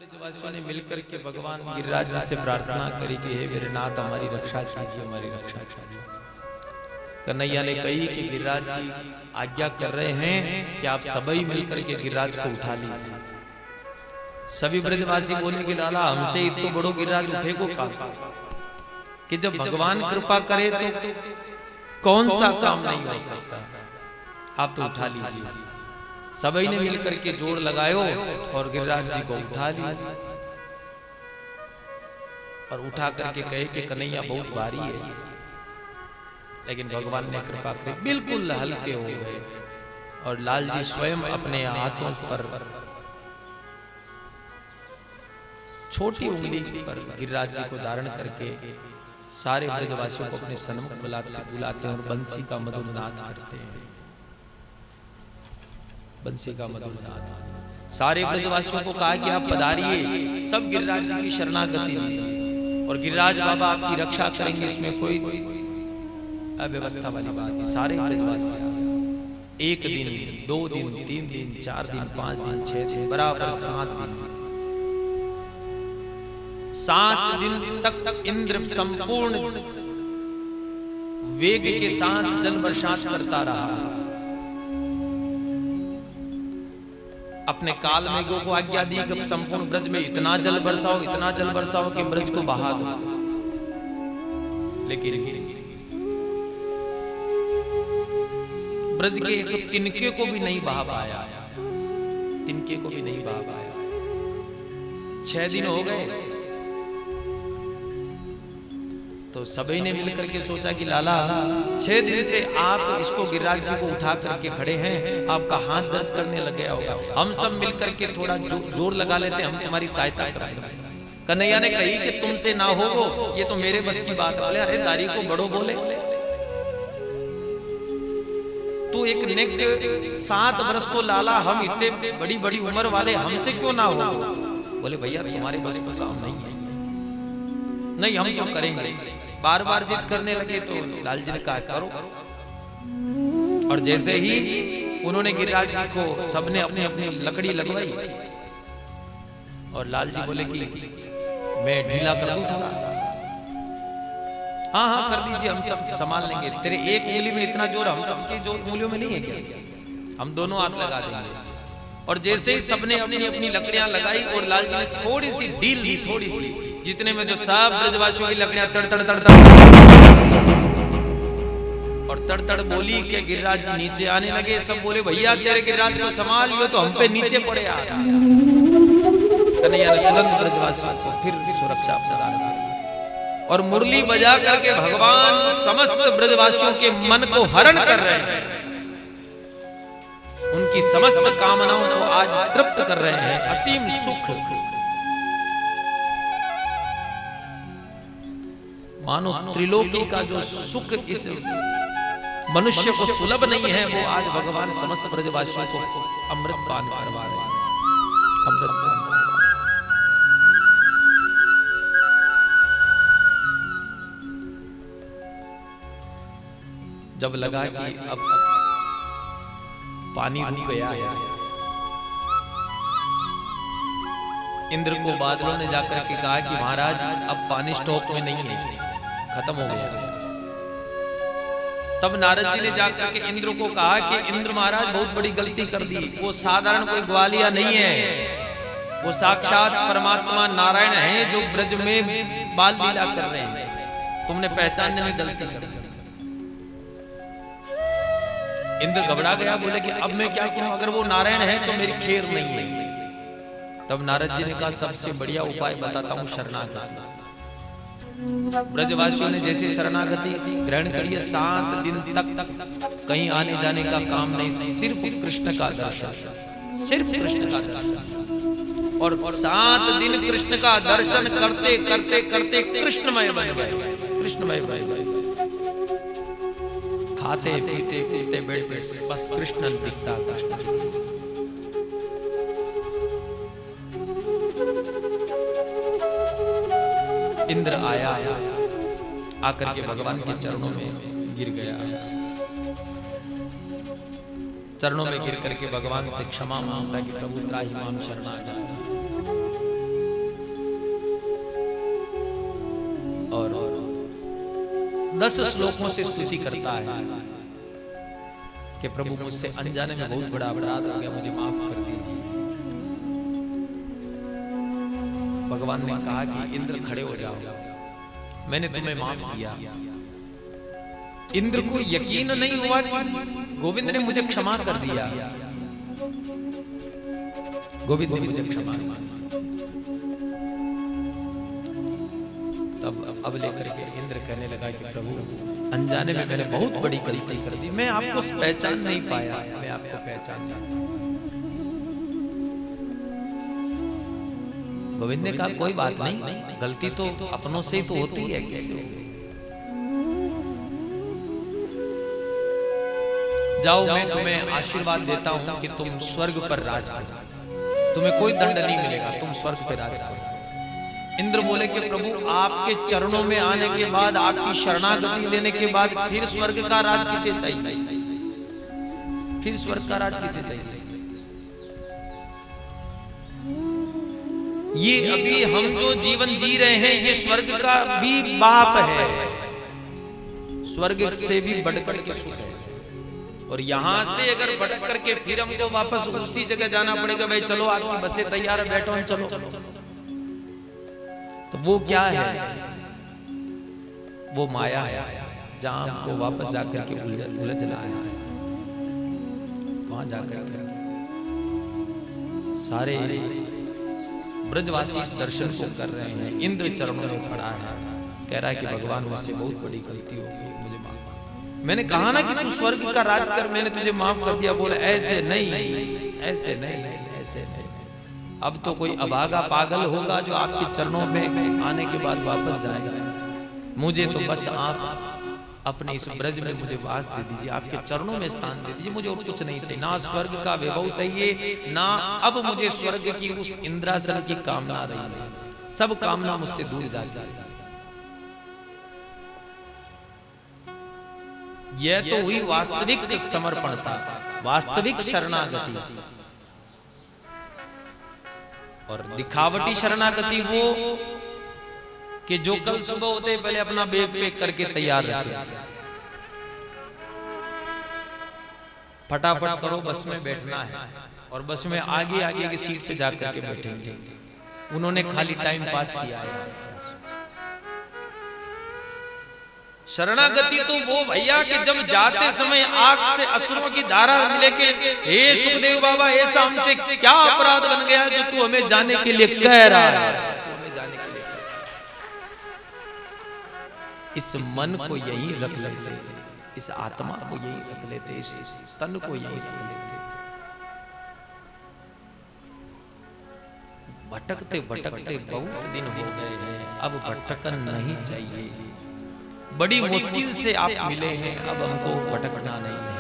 ब्रजवासियों ने मिलकर के भगवान गिरिराज जी से प्रार्थना करी कि हे मेरे नाथ हमारी रक्षा कीजिए, हमारी रक्षा कीजिए। कन्हैया ने कही कि गिरिराज जी आज्ञा कर रहे हैं कि आप सभी मिलकर के गिरिराज को उठा लीजिए। सभी ब्रजवासी बोले कि लाला हमसे इतना बड़ो गिरिराज उठे को कहा कि जब भगवान कृपा करे तो कौन सा काम नहीं हो सकता, आप तो उठा लीजिए। सभी ने मिलकर के जोर लगायो और गिरिराज जी को उठा लिया और उठा करके कहे कि कन्हैया बहुत भारी है, लेकिन भगवान ने कृपा करी बिल्कुल हल्के हो गए और लाल जी स्वयं अपने हाथों पर छोटी उंगली पर गिरिराज जी को धारण करके सारे ब्रजवासियों को अपने सन्मुख बुलाते हैं और बंसी का मधुर नाद करते हैं। बंसी का मधुर नाद। सारे ब्रजवासियों को कहा कि आप पधारिए, सब गिरिराज जी की शरणागति लीजिए और गिरिराज बाबा आपकी रक्षा करेंगे, इसमें कोई अव्यवस्था वाली बात नहीं। सारे ब्रजवासी 1 दिन 2 दिन 3 दिन 4 दिन 5 दिन 6 दिन बराबर 7 दिन 7 दिन तक इंद्र संपूर्ण वेग के साथ जल वर्षात करता रहा। अपने काल मेघों को आज्ञा दी कि संपूर्ण ब्रज में इतना जल बरसाओ, इतना जल बरसाओ कि ब्रज को बहा दो। लेकिन ब्रज के एक तिनके को भी नहीं बहा पाया, तिनके को भी नहीं बहा पाया। 6 दिन हो गए तो सभी ने मिलकर के सोचा कि लाला 6 दिन से आप इसको गिरिराज जी को उठा करके खड़े हैं, आपका हाथ दर्द करने लग गया होगा, हम सब मिलकर के थोड़ा जोर लगा लेते, हम तुम्हारी सहायता करेंगे। कन्हैया ने कही कि तुमसे ना होगो, ये तो मेरे बस की बात है। अरे दारी को बड़ो बोले, तू एक नेक 7 वर्ष को लाला, हम इतने बड़ी बड़ी उम्र वाले, हमसे क्यों ना हो। बोले भैया तुम्हारे बस का काम नहीं है, नहीं हम तो करेंगे। बार बार जिद करने लगे तो लाल जी ने कहा करो। और जैसे ही उन्होंने गिरिराज जी को सबने अपनी अपनी लकड़ी लगवाई और लाल जी बोले कि मैं ढीला कर दूं थोड़ा। हाँ हाँ कर दीजिए, हम सब संभाल लेंगे। तेरे एक उंगली में इतना जोर हम सबकी जो उंगलियों में नहीं है क्या, हम दोनों हाथ लगा देंगे। और जैसे ही सबने अपनी अपनी लकड़ियां लगाई और लाल जी ने थोड़ी सी ढील दी, थोड़ी सी, जितने में जो सब ब्रजवासियों की लकड़ियां तड़ तड़ तड़ तड़ और तड़ तड़ बोली के गिरिराज जी नीचे आने लगे। सब बोले भैया तेरे गिरिराज को संभाल लियो, तो हम पे नीचे पड़े आ। कन्हैया ने तुरंत ब्रजवासियों को फिर सुरक्षा प्रदान की और मुरली बजा करके भगवान समस्त ब्रजवासियों के मन को हरण कर रहे हैं, उनकी समस्त कामनाओं को आज तृप्त कर रहे हैं। असीम सुख, मानो त्रिलोकी का जो सुख इस मनुष्य को सुलभ नहीं है, वो आज भगवान समस्त ब्रजवासियों को अमृत पान करवा रहे हैं। अमृत पान जब लगा कि अब पानी रुक गया है, इंद्र को बादलों ने जाकर के कहा कि महाराज अब पानी स्टॉक में नहीं है, खत्म हो गया। तब नारद जी ने जाकर के इंद्र को कहा कि इंद्र महाराज बहुत बड़ी गलती कर दी, वो साधारण कोई ग्वालिया नहीं है, वो साक्षात परमात्मा नारायण है जो ब्रज में बाल लीला कर रहे हैं, तुमने पहचानने में गलती कर दी। इंद्र घबरा गया, बोले कि अब मैं क्या करूं, अगर वो नारायण है तो मेरी खैर नहीं है। तब नारद जी ने कहा सबसे बढ़िया उपाय बताता हूं, शरणागति। ब्रजवासियों ने जैसे शरणागति ग्रहण करी, 7 दिन तक कहीं आने जाने का काम नहीं, सिर्फ कृष्ण का दर्शन, सिर्फ कृष्ण का दर्शन। और 7 दिन कृष्ण का दर्शन करते करते करते कृष्णमय बन गए, कृष्णमय बन गए। खाते पीते पीते बैठते बस कृष्ण दिखता, कृष्ण। इंद्र आया, आकर के भगवान के चरणों में गिर गया, चरणों में गिर करके भगवान से क्षमा मांगता कि प्रभु त्राहि माम शरणागत। 10 श्लोकों से स्तुति करता है कि प्रभु मुझसे अनजाने में बहुत बड़ा अपराध हो गया, मुझे माफ कर दीजिए। भगवान ने कहा कि इंद्र खड़े हो जाओ, मैंने तुम्हें माफ किया। इंद्र को यकीन नहीं हुआ कि गोविंद ने मुझे क्षमा कर दिया, गोविंद ने मुझे क्षमा कर। तब अब लेकर के इंद्र कहने लगा कि प्रभु अनजाने में मैंने बहुत बड़ी गलती कर दी, मैं आपको पहचान नहीं पाया, मैं आपको पहचान जाता। गोविंद ने कहा कोई बात नहीं, गलती तो अपनों से ही तो होती है, किससे? जाओ, मैं तुम्हें आशीर्वाद देता हूं कि तुम स्वर्ग पर राज करो, तुम्हें कोई दंड नहीं मिलेगा, तुम स्वर्ग पर राज करो। इंद्र बोले कि प्रभु आपके चरणों में आने के बाद, आपकी शरणागति लेने के बाद फिर स्वर्ग का राज किसे चाहिए? फिर स्वर्ग का राज किसे चाहिए? ये अभी हम जो जीवन जी रहे हैं ये स्वर्ग का भी बाप है, स्वर्ग से भी बढ़कर के सुख है। और यहां से अगर भटक करके फिर हमको वापस उसी जगह जाना पड़ेगा, भाई चलो आपकी बसें तैयार है, बैठो हम चलो, तो वो क्या है? वो माया है, जहां हमको वापस जाकर के उलझना है। वहां जाकर के सारे ब्रजवासी इस दर्शन को कर रहे हैं। इंद्र चरणों में खड़ा है, कह रहा है कि भगवान मुझसे बहुत बड़ी गलती हो गई, मुझे माफ। मैंने कहा ना कि तू स्वर्ग का राज कर, मैंने तुझे माफ कर दिया। बोले ऐसे नहीं, ऐसे नहीं, ऐसे नहीं। अब तो कोई अभागा पागल होगा जो आपके चरणों में आने के बाद वापस जाएगा। मुझे तो बस आप अपने इस ब्रज में मुझे वास दे दीजिए, आपके चरणों में स्थान दे दीजिए, मुझे और कुछ नहीं चाहिए। ना स्वर्ग का वैभव चाहिए, ना अब मुझे स्वर्ग की उस इंद्रासन की कामना रही है, सब कामना मुझसे दूर जाती है। यह तो हुई वास्तविक समर्पणता, वास्तविक शरणागति। और दिखावटी शरणागति वो कि जो कल सुबह होते पहले अपना बैग पैक करके तैयार रखे, फटाफट करो, बस में बैठना है और बस में आगे आगे की सीट पे जाकर के बैठेंगे। उन्होंने खाली टाइम पास किया है। शरणागति तो वो भैया कि जब जाते समय आंख से अश्रुओं की धारा मिले के हे सुखदेव बाबा, ऐसा हमसे क्या अपराध बन गया जो तू हमें जाने के लिए कह रहा है? इस मन को यही रख लेते, इस आत्मा को यही रख लेते, इस तन को यही रख लेते। भटकते भटकते बहुत दिन हो गए हैं, अब भटकन नहीं चाहिए। बड़ी मुश्किल से आप मिले हैं, अब हमको भटकना नहीं है।